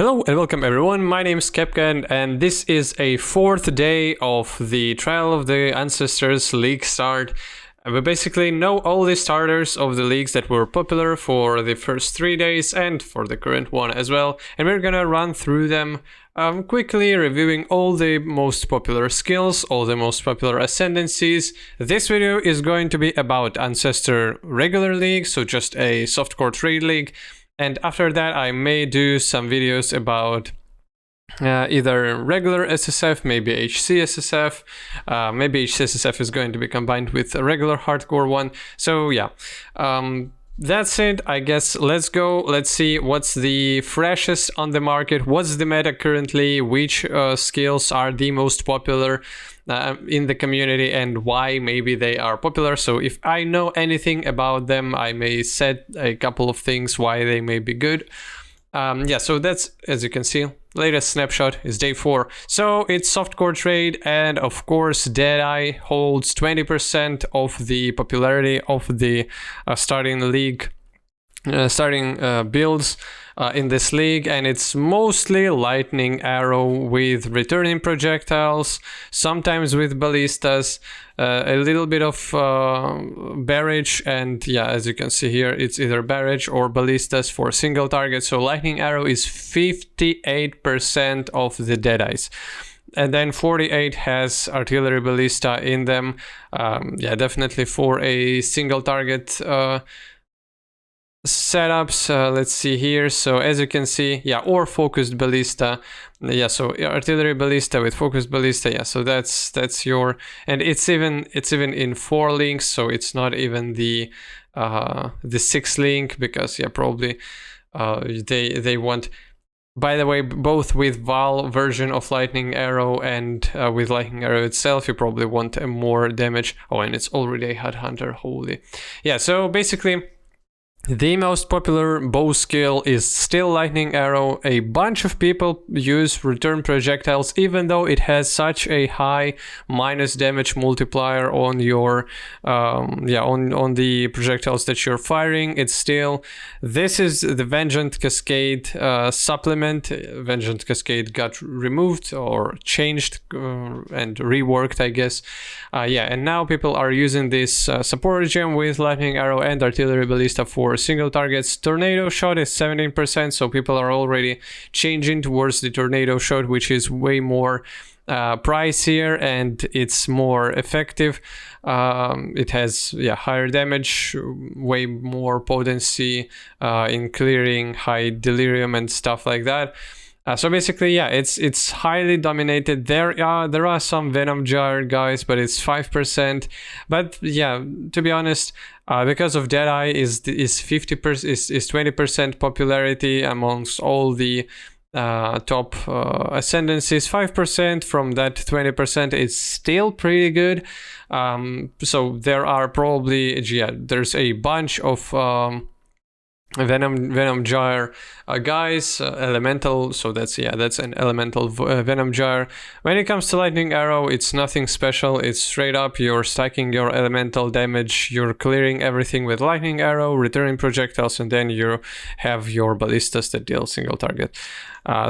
Hello and welcome everyone, my name is Kepkan and this is a fourth day of the Trial of the Ancestors League start. We basically know all the starters of the leagues that were popular for the first 3 days and for the current one as well, and we're gonna run through them quickly, reviewing all the most popular skills, all the most popular ascendancies. This video is going to be about Ancestor regular league, so just a softcore trade league. And after that, I may do some videos about either regular SSF, maybe HC SSF, maybe HC SSF is going to be combined with a regular hardcore one. So yeah, that's it, I guess. Let's go. Let's see what's the freshest on the market, what's the meta currently, which skills are the most popular in the community and why maybe they are popular. So if I know anything about them, I may set a couple of things why they may be good. Yeah, so that's, as you can see, latest snapshot is day 4. So it's softcore trade, and of course Deadeye holds 20% of the popularity of the starting league, builds in this league, and it's mostly lightning arrow with returning projectiles, sometimes with ballistas, a little bit of barrage, and yeah, as you can see here, it's either barrage or ballistas for single target. So lightning arrow is 58% of the Deadeyes. And then 48 has artillery ballista in them. Yeah, definitely for a single target setups. Let's see here. So as you can see, yeah, or focused ballista. Yeah, so artillery ballista with focused ballista. Yeah, so that's your, and it's even in 4 links, so it's not even the 6 link, because yeah, probably they want. By the way, both with Val version of lightning arrow and with lightning arrow itself, you probably want more damage. Oh, and it's already a headhunter. Holy, yeah. So basically, the most popular bow skill is still lightning arrow. A bunch of people use return projectiles, even though it has such a high minus damage multiplier on your on the projectiles that you're firing. It's still, this is the Vengeance Cascade supplement. Vengeance Cascade got removed or changed and reworked, I guess. Yeah, and now people are using this support gem with lightning arrow and artillery ballista for single targets. Tornado shot is 17%, so people are already changing towards the tornado shot, which is way more pricier and it's more effective. It has higher damage, way more potency in clearing high delirium and stuff like that. So basically, yeah, it's highly dominated. There are some Venom Jar guys, but it's 5%. But yeah, to be honest, because of Deadeye is 20% popularity amongst all the top ascendancies. 5% from that 20% is still pretty good. So there are probably there's a bunch of Venom Jar guys, elemental, so that's an elemental Venom Jar. When it comes to lightning arrow, it's nothing special. It's straight up, you're stacking your elemental damage, you're clearing everything with lightning arrow, returning projectiles, and then you have your ballistas that deal single target.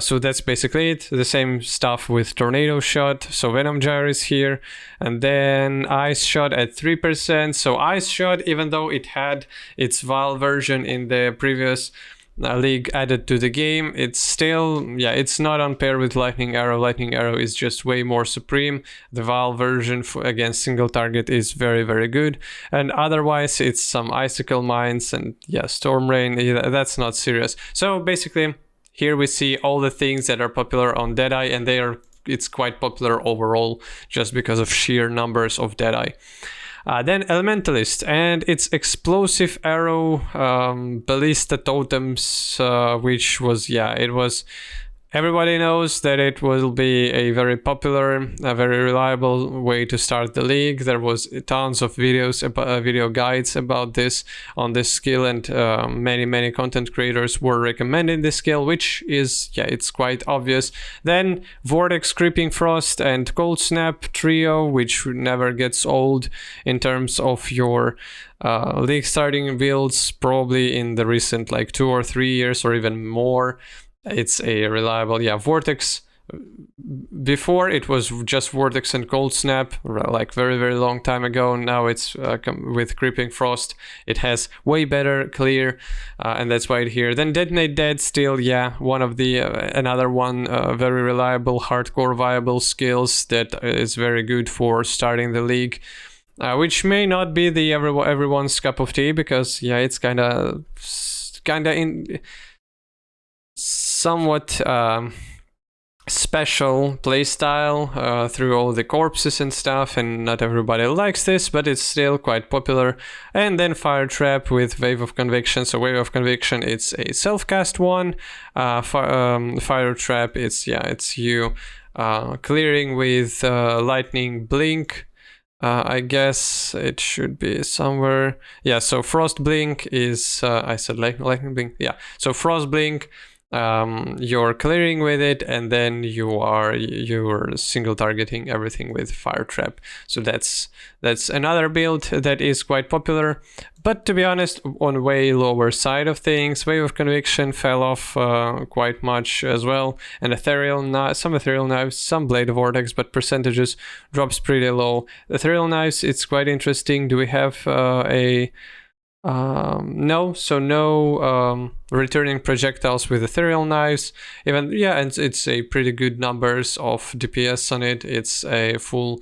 So that's basically it. The same stuff with tornado shot. So Venom Jar is here, and then ice shot at 3%. So ice shot, even though it had its Val version in the previous league added to the game, it's still, it's not on par with lightning arrow. Lightning arrow is just way more supreme. The Val version against single target is very, very good, and otherwise it's some icicle mines and storm rain. That's not serious. So basically, here we see all the things that are popular on Deadeye, and it's quite popular overall just because of sheer numbers of Deadeye. Then Elementalist and its explosive arrow ballista totems, which was, it was, everybody knows that it will be a very popular, a very reliable way to start the league. There was tons of videos, video guides about this on this skill, and many content creators were recommending this skill, which is, it's quite obvious. Then Vortex, Creeping Frost, and Cold Snap trio, which never gets old in terms of your league starting builds, probably in the recent 2 or 3 years or even more. it's a reliable, yeah, Vortex. Before it was just Vortex and Cold Snap, like very, very long time ago. Now it's with Creeping Frost. It has way better clear, and that's why it's here. Then Detonate Dead still, yeah, one of the, another one, very reliable, hardcore viable skills that is very good for starting the league. Which may not be the everyone's cup of tea, because yeah, it's kind of in somewhat special playstyle through all the corpses and stuff, and not everybody likes this, but it's still quite popular. And then Fire Trap with Wave of Conviction. So Wave of Conviction, it's a self-cast one. Fire Trap, it's you clearing with Lightning Blink. I guess it should be somewhere. Yeah, so Frost Blink is, I said Lightning Blink. Yeah, so Frost Blink, you're clearing with it, and then you're single targeting everything with Fire Trap. So that's another build that is quite popular, but to be honest, on way lower side of things. Wave of Conviction fell off quite much as well, and some Ethereal Knives, some Blade Vortex, but percentages drops pretty low. Ethereal Knives, it's quite interesting. Do we have no returning projectiles with Ethereal Knives. Even, yeah, and it's a pretty good numbers of DPS on it. It's a full,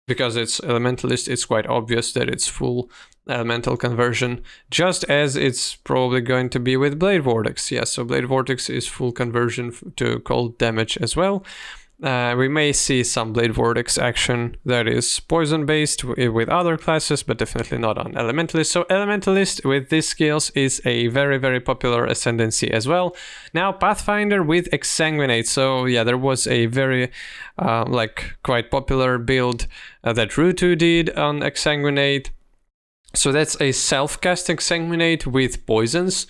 because it's Elementalist, it's quite obvious that it's full elemental conversion, just as it's probably going to be with Blade Vortex. Yeah, so Blade Vortex is full conversion to cold damage as well. We may see some Blade Vortex action that is poison based with other classes, but definitely not on Elementalist. So Elementalist with these skills is a very, very popular ascendancy as well. Now Pathfinder with Exsanguinate. So yeah, there was a very quite popular build that Rutu did on Exsanguinate. So that's a self-cast Exsanguinate with poisons,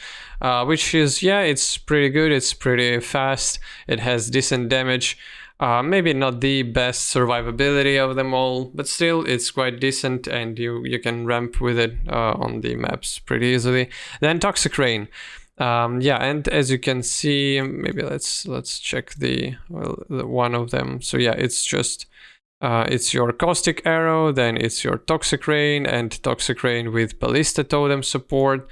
which is, yeah, it's pretty good. It's pretty fast. It has decent damage. Maybe not the best survivability of them all, but still it's quite decent, and you can ramp with it on the maps pretty easily. Then Toxic Rain. Yeah, and as you can see, maybe let's check the one of them. So yeah, it's just it's your Caustic Arrow, then it's your Toxic Rain, and Toxic Rain with Ballista Totem support.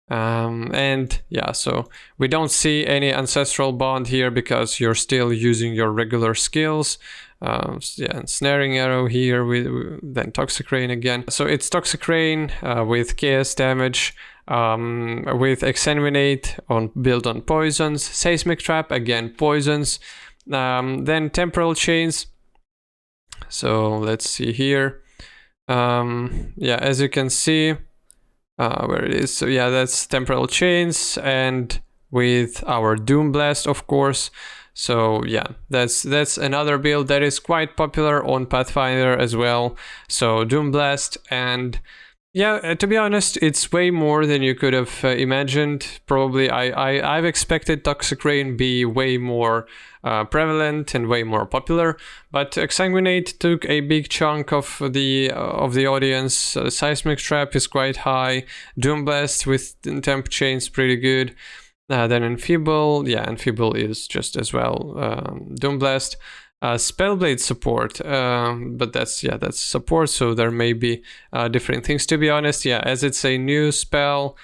And yeah, so we don't see any Ancestral Bond here because you're still using your regular skills. Yeah, and Snaring Arrow here, then Toxic Rain again. So it's Toxic Rain with Chaos damage, with Exsanguinate built on poisons, Seismic Trap, again poisons, then Temporal Chains. So let's see here. Yeah, as you can see, where it is. So yeah, that's Temporal Chains, and with our Doom Blast, of course. So yeah, that's another build that is quite popular on Pathfinder as well. So Doom Blast, and yeah, to be honest, it's way more than you could have imagined. Probably I've expected Toxic Rain be way more prevalent and way more popular, but Exsanguinate took a big chunk of the audience. Seismic Trap is quite high. Doom Blast with Temp Chains pretty good. Then Enfeeble, yeah, Enfeeble is just as well. Doom Blast. Spellblade support, but that's support, so there may be different things, to be honest. Yeah, as it's a new spell.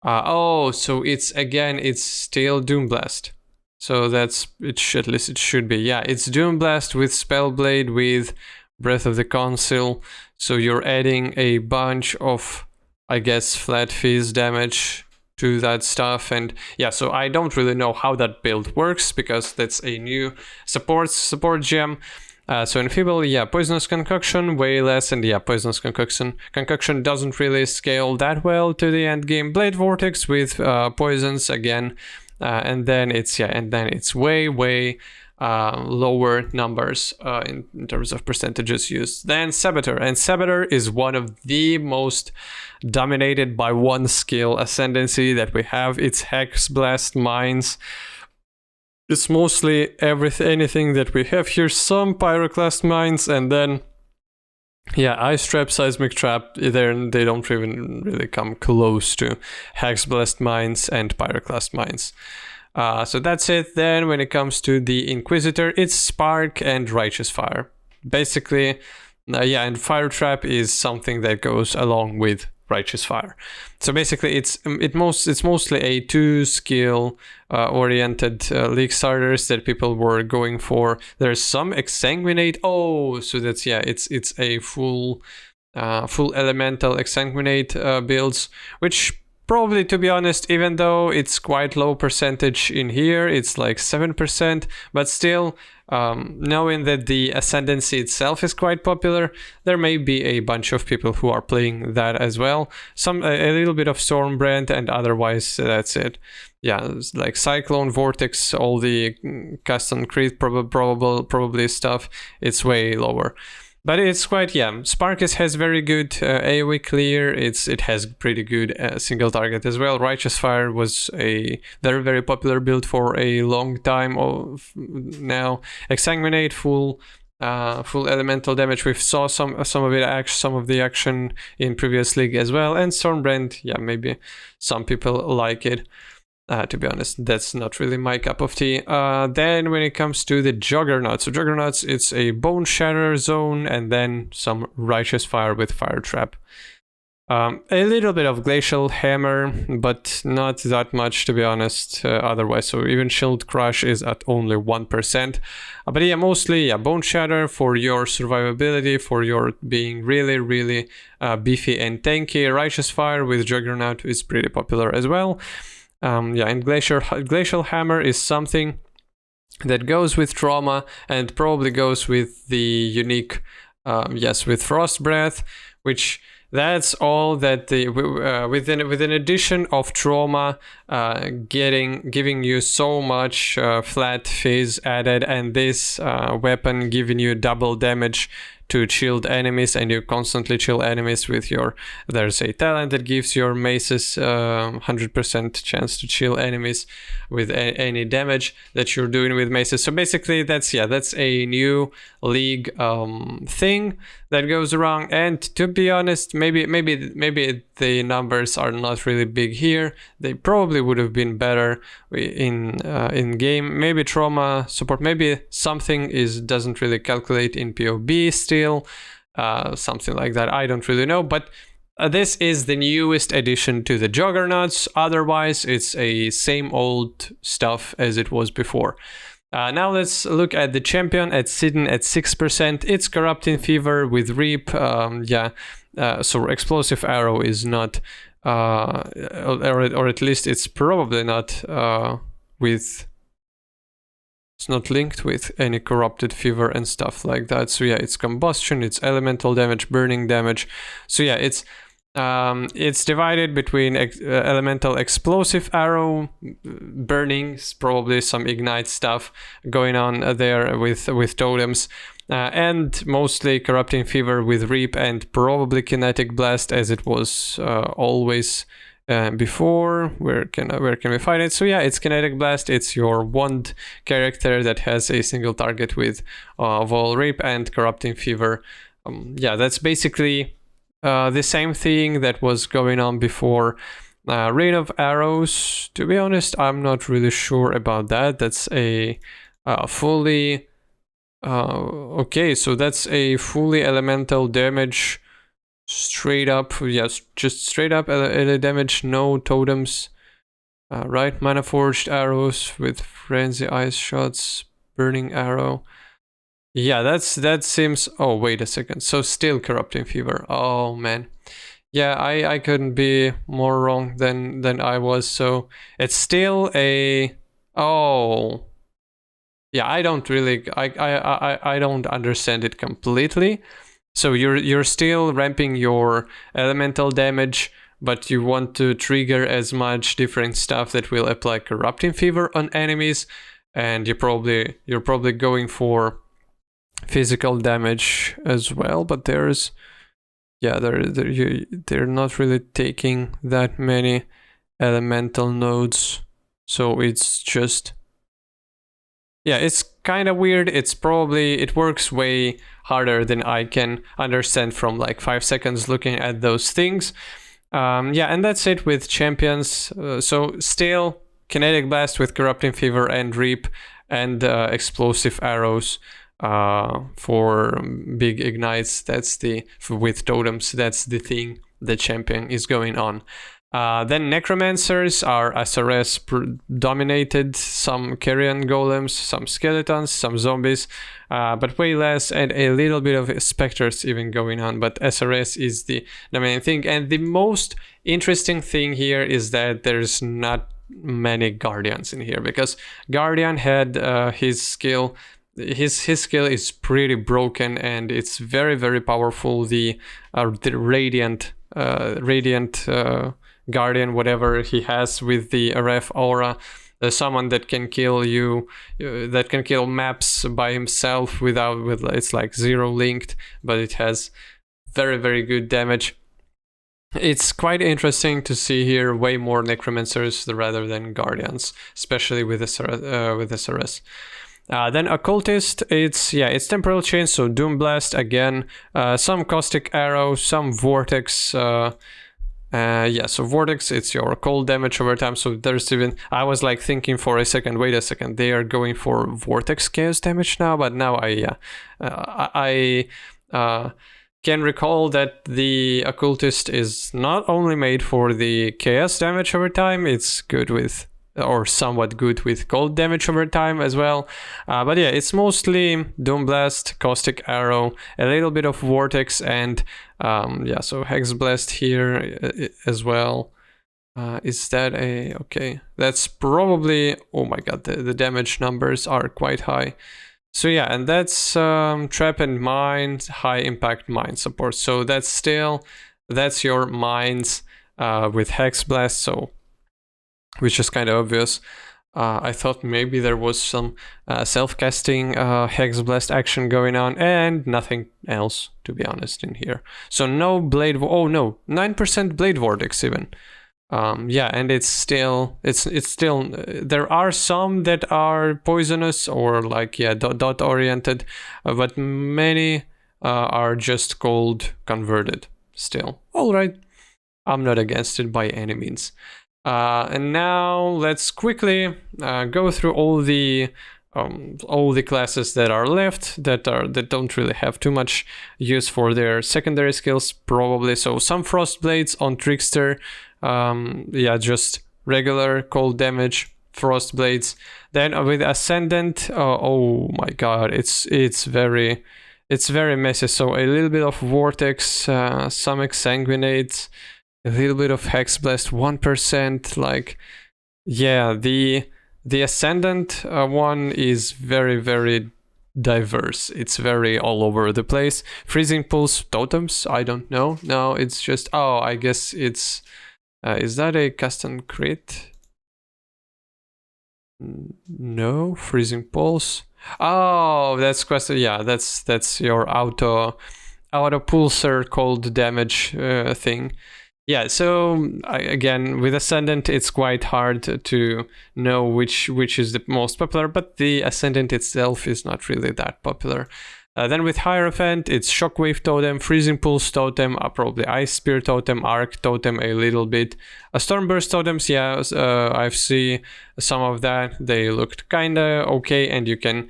So it's still Doom Blast. So at least it should be. Yeah, it's Doom Blast with Spellblade with Breath of the Council. So you're adding a bunch of, I guess, flat fizz damage to that stuff. And yeah, so I don't really know how that build works because that's a new support gem. So Enfeeble, yeah, Poisonous Concoction, way less, and yeah, Poisonous Concoction doesn't really scale that well to the end game. Blade Vortex with poisons again, and then it's way lower numbers in terms of percentages used. Then Saboteur, and Saboteur is one of the most dominated by one skill ascendancy that we have. It's Hex Blast Mines. It's mostly anything that we have here. Some Pyroclast Mines, and then yeah, Ice Trap, Seismic Trap. They don't even really come close to Hex Blast Mines and Pyroclast Mines. So that's it. Then when it comes to the Inquisitor, it's Spark and Righteous Fire. Basically, yeah, and Fire Trap is something that goes along with Righteous Fire. So basically, it's mostly a 2-skill oriented league starters that people were going for. There's some Exsanguinate. Oh, so that's, yeah, it's a full elemental Exsanguinate builds, which probably, to be honest, even though it's quite low percentage in here, it's like 7%, but still, knowing that the ascendancy itself is quite popular, there may be a bunch of people who are playing that as well. A little bit of Stormbrand, and otherwise that's it. Yeah, like Cyclone, Vortex, all the custom crit probably stuff, it's way lower. But it's quite, yeah, Sparkus has very good AoE clear, it has pretty good single target as well. Righteous Fire was a very, very popular build for a long time now. Exsanguinate, full elemental damage. We saw some of the action in previous league as well. And Stormbrand, yeah, maybe some people like it. To be honest, that's not really my cup of tea. Then when it comes to the Juggernaut, so Juggernauts, it's a Boneshatter zone and then some Righteous Fire with Fire Trap. A little bit of Glacial Hammer, but not that much, to be honest, otherwise. So even Shield Crush is at only 1%. But yeah, mostly, yeah, Boneshatter for your survivability, for your being really, really beefy and tanky. Righteous Fire with Juggernaut is pretty popular as well. Yeah, and Glacial Hammer is something that goes with Trauma and probably goes with the unique, yes, with Frost Breath, which that's all that the with an addition of Trauma, giving you so much flat phase added, and this weapon giving you double damage to chilled enemies, and you constantly chill enemies with there's a talent that gives your maces 100% chance to chill enemies with any damage that you're doing with maces. So basically that's a new league thing that goes around, and to be honest, maybe the numbers are not really big here. They probably would have been better in game. Maybe Trauma support, maybe something doesn't really calculate in POB still, something like that. I don't really know, but this is the newest addition to the Juggernauts. Otherwise, it's a same old stuff as it was before. Now let's look at the champion sitting at 6%. It's Corrupting Fever with Reap. So Explosive Arrow is not, or at least it's probably not it's not linked with any Corrupted Fever and stuff like that. So yeah, it's Combustion, it's Elemental damage, Burning damage. So yeah, it's divided between Elemental Explosive Arrow, Burning, probably some Ignite stuff going on there with totems, and mostly Corrupting Fever with Reap, and probably Kinetic Blast as it was always before. Where can we find it? So yeah, it's Kinetic Blast. It's your wand character that has a single target with Vol Reap and Corrupting Fever. Yeah, that's basically the same thing that was going on before. Rain of Arrows, to be honest, I'm not really sure about that. That's a fully okay, so that's a fully elemental damage, straight up, yes, just straight up damage, no totems, right? Mana Forged Arrows with Frenzy Ice Shots, Burning Arrow. Yeah, that seems. Oh, wait a second. So still Corrupting Fever. Oh man. Yeah, I couldn't be more wrong than I was. So it's still a. Oh. Yeah, I don't really. I don't understand it completely. So you're still ramping your elemental damage, but you want to trigger as much different stuff that will apply Corrupting Fever on enemies, and you're probably going for physical damage as well, but they're not really taking that many elemental nodes, so it's just, yeah, it's kind of weird. It works way harder than I can understand from like 5 seconds looking at those things. Yeah, and that's it with champions. So still Kinetic Blast with Corrupting Fever and Reap, and Explosive Arrows for big ignites. That's with totems, that's the thing the champion is going on. Then Necromancers are SRS dominated, some Carrion Golems, some Skeletons, some Zombies, but way less, and a little bit of Spectres even going on, but SRS is the main thing. And the most interesting thing here is that there's not many Guardians in here, because Guardian had his skill. His skill is pretty broken, and it's very, very powerful. The Radiant Guardian, whatever he has with the RF aura, someone that can kill you, that can kill maps by himself with it's like 0 linked, but it has very, very good damage. It's quite interesting to see here way more Necromancers rather than Guardians, especially with SRS. Then Occultist, it's Temporal Chain, so Doom Blast again, some Caustic Arrow, some Vortex. So Vortex, it's your cold damage over time. So there's even, I was like thinking for a second, wait a second, they are going for Vortex chaos damage now, but now I can recall that the Occultist is not only made for the chaos damage over time, it's good with, or somewhat good with cold damage over time as well. But yeah, it's mostly Doom Blast, Caustic Arrow, a little bit of Vortex, and so Hex Blast here as well. Is that okay? That's probably, oh my god, the damage numbers are quite high. So yeah, and that's Trap and Mine, High Impact Mine support. So that's your mines with Hex Blast, so which is kind of obvious. I thought maybe there was some self-casting Hex Blast action going on, and nothing else, to be honest, in here. So no Blade, 9% Blade Vortex even. And it's still, there are some that are poisonous or like, dot oriented, but many are just cold converted still. All right, I'm not against it by any means. And now let's quickly go through all the classes that are left that don't really have too much use for their secondary skills probably. So some Frost Blades on Trickster, just regular cold damage Frost Blades. Then with Ascendant, oh my god, it's very messy. So a little bit of Vortex, some Exsanguinates, a little bit of Hex Blast, 1%, like, yeah, the Ascendant one is very, very diverse. It's very all over the place. Freezing Pulse Totems, I don't know. No, it's just, I guess it's, is that a custom crit? No, Freezing Pulse. Oh, that's question, yeah, that's your auto pulsar cold damage thing. Yeah, so again, with Ascendant, it's quite hard to know which is the most popular, but the Ascendant itself is not really that popular. Then with Hierophant, it's Shockwave Totem, Freezing Pulse Totem, probably Ice Spear Totem, Arc Totem a little bit. Stormburst Totems, I've seen some of that. They looked kinda okay, and you can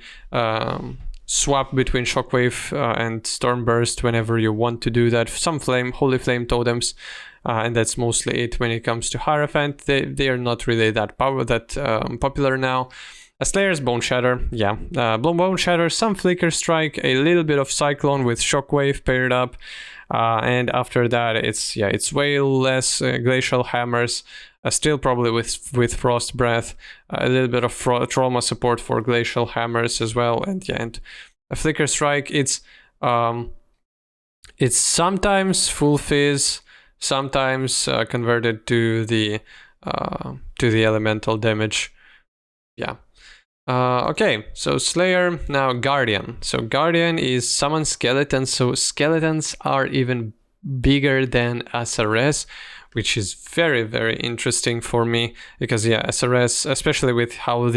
swap between Shockwave and Stormburst whenever you want to do that. Some Holy Flame Totems. And that's mostly it when it comes to Hierophant. They are not really that popular now. Slayer's Boneshatter, Boneshatter, some Flicker Strike, a little bit of Cyclone with Shockwave paired up, and after that it's way less Glacial Hammers, still probably with Frost Breath, a little bit of trauma support for Glacial Hammers as well, and a Flicker Strike. It's sometimes full fizz, sometimes converted to the elemental damage. Okay, so Slayer, now Guardian. So Guardian is summon skeletons, so skeletons are even bigger than SRS, which is very, very interesting for me, because SRS, especially with how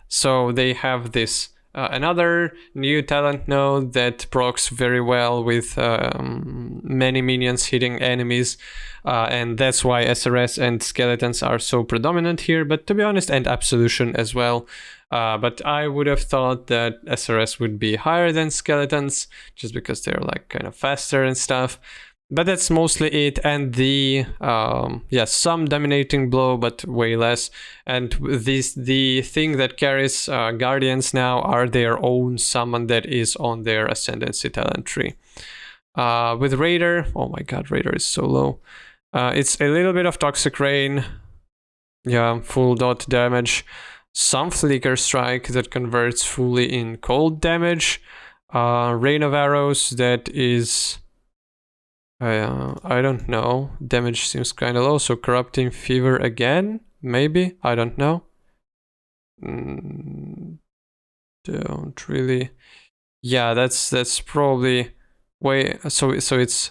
so they have this another new talent node that procs very well with many minions hitting enemies, and that's why SRS and skeletons are so predominant here, but to be honest, and absolution as well. But I would have thought that SRS would be higher than skeletons, just because they're like kind of faster and stuff. But that's mostly it, and the some dominating blow, but way less. And the thing that carries guardians now are their own summon that is on their ascendancy talent tree. With Raider, oh my god, Raider is so low. It's a little bit of Toxic Rain, yeah, full dot damage, some Flicker Strike that converts fully in cold damage, Rain of Arrows that is... I don't know. Damage seems kind of low, so Corrupting Fever again? Maybe? I don't know. Don't really... Yeah, that's probably way... So it's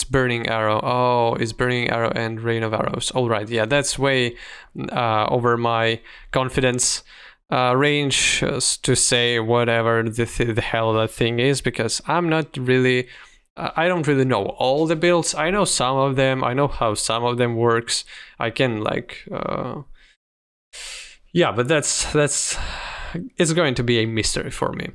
Burning Arrow. Oh, it's Burning Arrow and Rain of Arrows. Alright, yeah, that's way over my confidence range to say whatever the hell that thing is, because I'm not really... I don't really know all the builds. I know some of them. I know how some of them works. I can like, yeah, but that's it's going to be a mystery for me.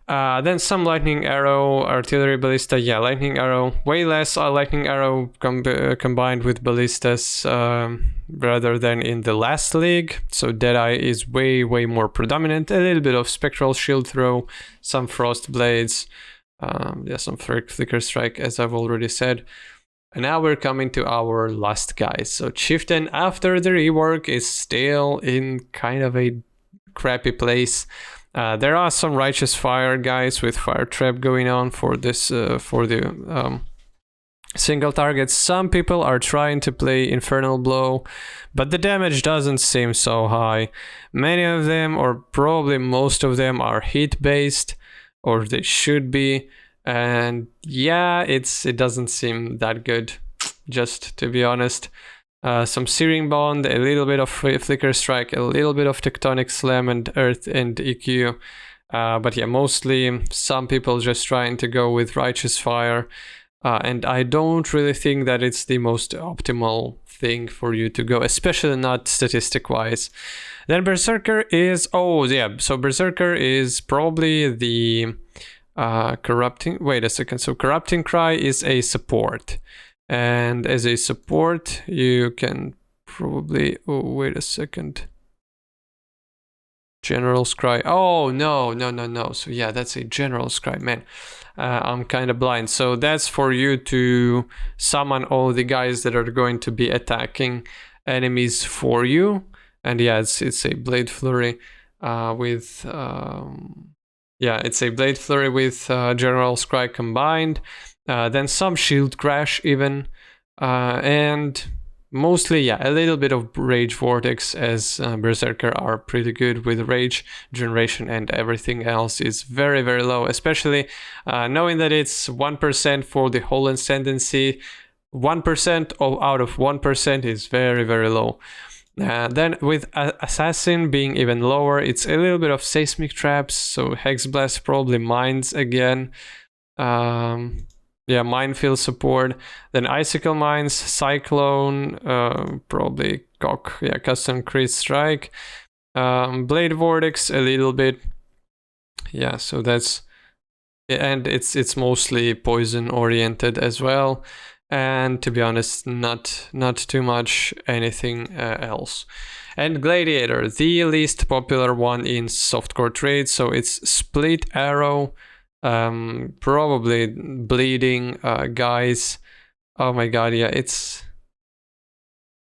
Then some Lightning Arrow, Artillery Ballista. Yeah, Lightning Arrow. Way less Lightning Arrow combined with Ballistas rather than in the last league. So Deadeye is way more predominant. A little bit of Spectral Shield Throw, some Frost Blades. Some Flicker Strike, as I've already said. And now we're coming to our last guy. So Chieftain, after the rework, is still in kind of a crappy place. There are some Righteous Fire guys with Fire Trap going on for this for the single targets. Some people are trying to play Infernal Blow, but the damage doesn't seem so high. Many of them, or probably most of them, are hit based, or they should be, and yeah, it doesn't seem that good, just to be honest. Some Searing Bond, a little bit of Flicker Strike, a little bit of Tectonic Slam and Earth and EQ, but yeah, mostly some people just trying to go with Righteous Fire, and I don't really think that it's the most optimal thing for you to go, especially not statistic wise. Then Berserker is, so Berserker is probably the Corrupting, wait a second, so Corrupting Cry is a support, and as a support you can probably, wait a second, General Scry, no, so yeah, that's a General Scry, man, I'm kind of blind. So that's for you to summon all the guys that are going to be attacking enemies for you. And yeah, it's a Blade Flurry with it's a Blade Flurry with General Scry combined. Then some Shield Crash even, and mostly a little bit of Rage Vortex, as Berserker are pretty good with Rage generation, and everything else is very low. Especially knowing that it's 1% for the whole ascendancy. 1% out of 1% is very low. Then with Assassin being even lower, it's a little bit of Seismic Traps, so Hex Blast, probably Mines again. Minefield support. Then Icicle Mines, Cyclone, probably Custom Crit Strike. Blade Vortex a little bit. Yeah, so that's... And it's mostly poison oriented as well. And to be honest, not too much anything else. And Gladiator, the least popular one in softcore trade, so it's Split Arrow, probably bleeding guys. Oh my god, yeah, it's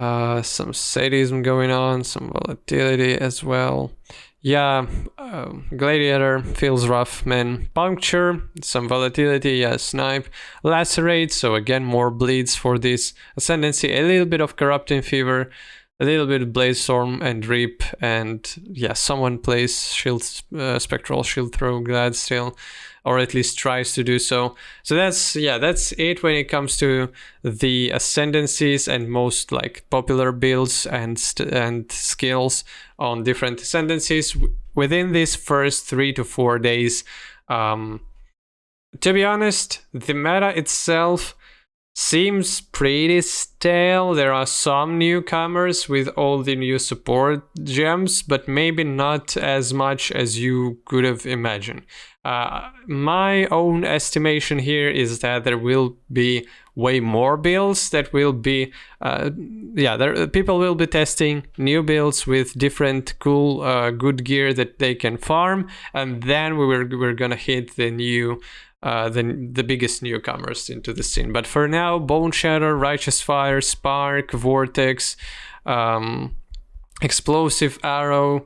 some sadism going on, some volatility as well. Yeah, Gladiator feels rough, man. Puncture, some volatility, yeah, Snipe. Lacerate, so again more bleeds for this ascendancy. A little bit of Corrupting Fever, a little bit of Bladestorm and Reap, and yeah, someone plays Spectral Shield Throw Gladsteel, or at least tries to do so. So that's it when it comes to the ascendancies and most like popular builds and skills on different ascendancies. within these first 3 to 4 days, to be honest, the meta itself seems pretty stale. There are some newcomers with all the new support gems, but maybe not as much as you could have imagined. My own estimation here is that there will be way more builds that will be people will be testing new builds with different cool good gear that they can farm, and then we're gonna hit the new the biggest newcomers into the scene. But for now, Boneshatter, Righteous Fire, Spark, Vortex, Explosive Arrow,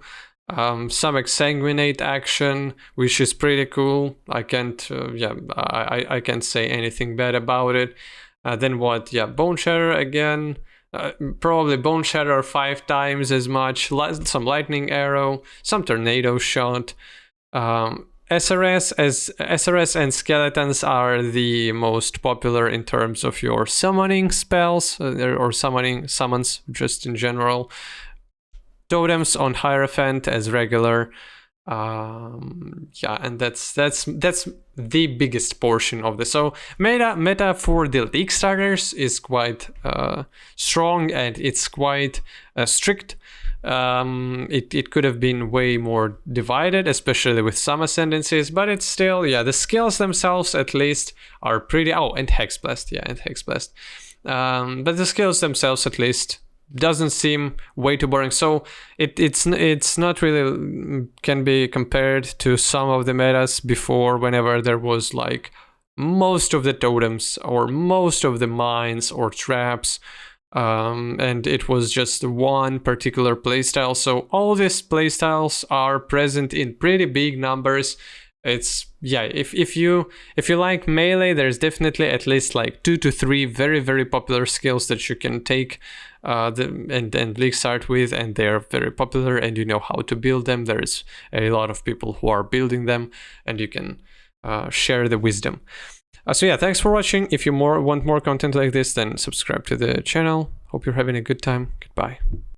some Exsanguinate action, which is pretty cool. I can't I can't say anything bad about it. Then what? Yeah, Boneshatter again. Probably Boneshatter 5 times as much. Some Lightning Arrow, some Tornado Shot. SRS and Skeletons are the most popular in terms of your summoning spells or summons just in general. Totems on Hierophant as regular. And that's the biggest portion of this. So meta for the League starters is quite strong, and it's quite strict. It could have been way more divided, especially with some ascendancies, but it's still, the skills themselves at least are pretty, and Hexblast, but the skills themselves at least doesn't seem way too boring. So it's not really can be compared to some of the metas before, whenever there was like most of the totems or most of the mines or traps, and it was just one particular playstyle. So all these playstyles are present in pretty big numbers. It's if you like melee, there's definitely at least like 2 to 3 very, very popular skills that you can take and League start with, and they're very popular, and you know how to build them. There's a lot of people who are building them, and you can share the wisdom. So thanks for watching. If you want more content like this, then subscribe to the channel. Hope you're having a good time. Goodbye.